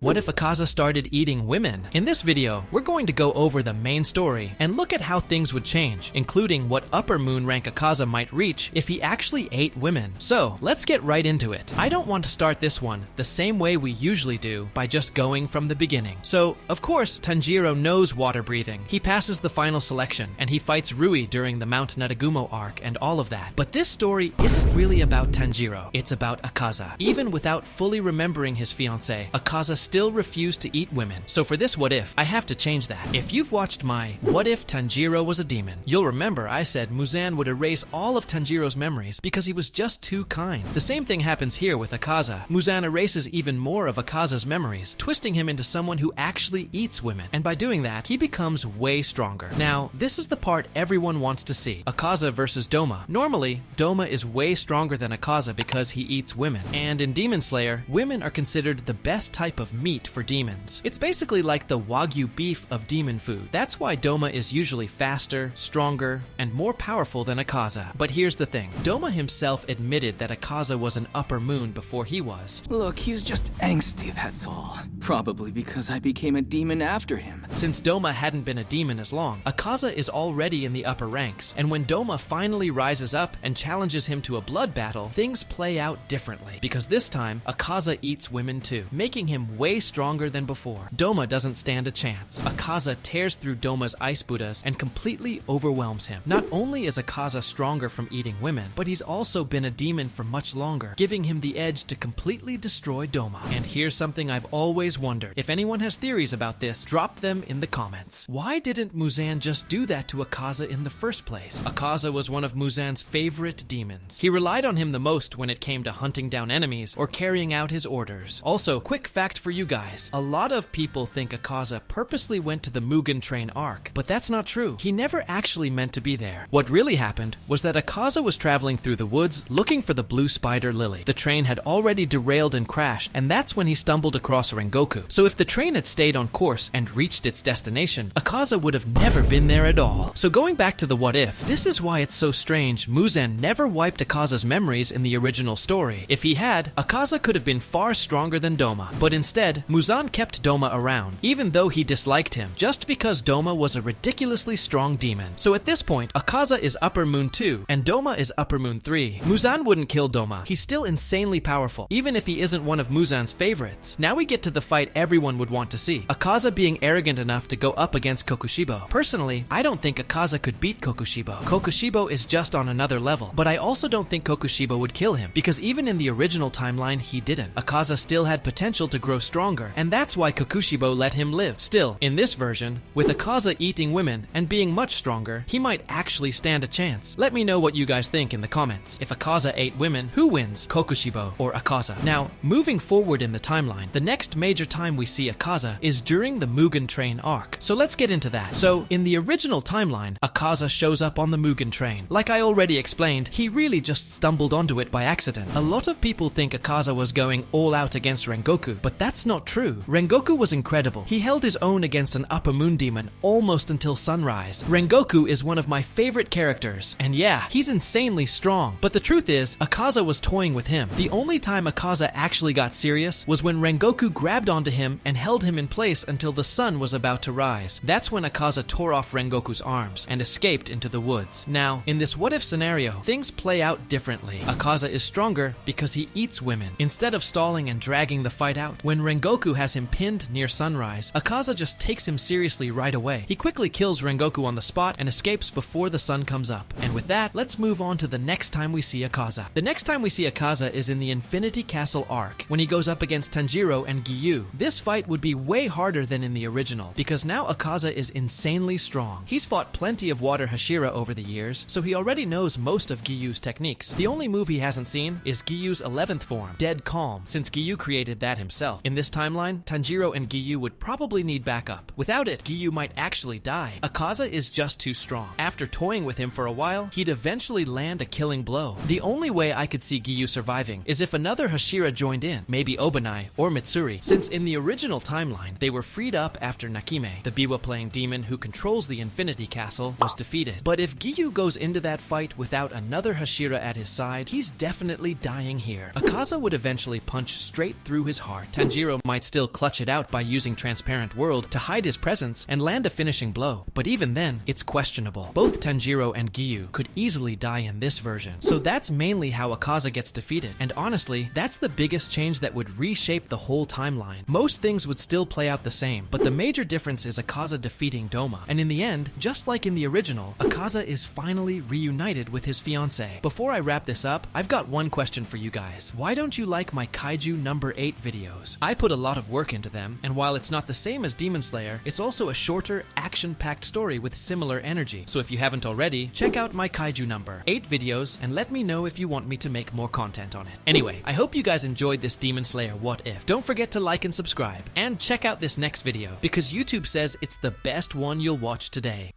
What if Akaza started eating women? In this video, we're going to go over the main story and look at how things would change, including what upper moon rank Akaza might reach if he actually ate women. So, let's get right into it. I don't want to start this one the same way we usually do, by just going from the beginning. So, of course, Tanjiro knows water breathing. He passes the final selection, and he fights Rui during the Mount Nadagumo arc and all of that. But this story isn't really about Tanjiro, it's about Akaza. Even without fully remembering his fiancée, Akaza still refused to eat women. So for this what if, I have to change that. If you've watched my What If Tanjiro Was a Demon, you'll remember I said Muzan would erase all of Tanjiro's memories because he was just too kind. The same thing happens here with Akaza. Muzan erases even more of Akaza's memories, twisting him into someone who actually eats women, and by doing that, he becomes way stronger. Now, this is the part everyone wants to see. Akaza versus Doma. Normally, Doma is way stronger than Akaza because he eats women, and in Demon Slayer, women are considered the best type of meat for demons. It's basically like the Wagyu beef of demon food. That's why Doma is usually faster, stronger, and more powerful than Akaza. But here's the thing. Doma himself admitted that Akaza was an upper moon before he was. Look, he's just angsty, that's all. Probably because I became a demon after him. Since Doma hadn't been a demon as long, Akaza is already in the upper ranks, and when Doma finally rises up and challenges him to a blood battle, things play out differently, because this time, Akaza eats women too, making him way stronger than before. Doma doesn't stand a chance. Akaza tears through Doma's ice Buddhas and completely overwhelms him. Not only is Akaza stronger from eating women, but he's also been a demon for much longer, giving him the edge to completely destroy Doma. And here's something I've always wondered. If anyone has theories about this, drop them in the comments. Why didn't Muzan just do that to Akaza in the first place? Akaza was one of Muzan's favorite demons. He relied on him the most when it came to hunting down enemies or carrying out his orders. Also, quick fact for you guys. A lot of people think Akaza purposely went to the Mugen Train arc, but that's not true. He never actually meant to be there. What really happened was that Akaza was traveling through the woods looking for the blue spider lily. The train had already derailed and crashed, and that's when he stumbled across Rengoku. So if the train had stayed on course and reached its destination, Akaza would have never been there at all. So going back to the what if, this is why it's so strange Muzan never wiped Akaza's memories in the original story. If he had, Akaza could have been far stronger than Doma, but instead, Muzan kept Doma around, even though he disliked him, just because Doma was a ridiculously strong demon. So at this point, Akaza is Upper Moon 2, and Doma is Upper Moon 3. Muzan wouldn't kill Doma. He's still insanely powerful, even if he isn't one of Muzan's favorites. Now we get to the fight everyone would want to see. Akaza being arrogant enough to go up against Kokushibo. Personally, I don't think Akaza could beat Kokushibo. Kokushibo is just on another level, but I also don't think Kokushibo would kill him, because even in the original timeline, he didn't. Akaza still had potential to grow stronger, and that's why Kokushibo let him live. Still, in this version, with Akaza eating women and being much stronger, he might actually stand a chance. Let me know what you guys think in the comments. If Akaza ate women, who wins, Kokushibo or Akaza? Now, moving forward in the timeline, the next major time we see Akaza is during the Mugen Train arc. So let's get into that. So, in the original timeline, Akaza shows up on the Mugen Train. Like I already explained, he really just stumbled onto it by accident. A lot of people think Akaza was going all out against Rengoku, but that's not true. Rengoku was incredible. He held his own against an upper moon demon almost until sunrise. Rengoku is one of my favorite characters, and yeah, he's insanely strong. But the truth is, Akaza was toying with him. The only time Akaza actually got serious was when Rengoku grabbed onto him and held him in place until the sun was about to rise. That's when Akaza tore off Rengoku's arms and escaped into the woods. Now, in this what if scenario, things play out differently. Akaza is stronger because he eats women. Instead of stalling and dragging the fight out, when Rengoku has him pinned near sunrise, Akaza just takes him seriously right away. He quickly kills Rengoku on the spot and escapes before the sun comes up. And with that, let's move on to the next time we see Akaza. The next time we see Akaza is in the Infinity Castle arc, when he goes up against Tanjiro and Giyu. This fight would be way harder than in the original, because now Akaza is insanely strong. He's fought plenty of Water Hashira over the years, so he already knows most of Giyu's techniques. The only move he hasn't seen is Giyu's 11th form, Dead Calm, since Giyu created that himself. In this timeline, Tanjiro and Giyu would probably need backup. Without it, Giyu might actually die. Akaza is just too strong. After toying with him for a while, he'd eventually land a killing blow. The only way I could see Giyu surviving is if another Hashira joined in, maybe Obanai or Mitsuri, since in the original timeline, they were freed up after Nakime, the Biwa-playing demon who controls the Infinity Castle, was defeated. But if Giyu goes into that fight without another Hashira at his side, he's definitely dying here. Akaza would eventually punch straight through his heart. Tanjiro might still clutch it out by using Transparent World to hide his presence and land a finishing blow, but even then, it's questionable. Both Tanjiro and Giyu could easily die in this version. So that's mainly how Akaza gets defeated, and honestly, that's the biggest change that would reshape the whole timeline. Most things would still play out the same, but the major difference is Akaza defeating Doma, and in the end, just like in the original, Akaza is finally reunited with his fiancée. Before I wrap this up, I've got one question for you guys. Why don't you like my Kaiju number 8 videos? I put a lot of work into them, and while it's not the same as Demon Slayer, it's also a shorter, action-packed story with similar energy. So if you haven't already, check out my Kaiju number 8 videos and let me know if you want me to make more content on it. Anyway, I hope you guys enjoyed this Demon Slayer What If. Don't forget to like and subscribe, and check out this next video, because YouTube says it's the best one you'll watch today.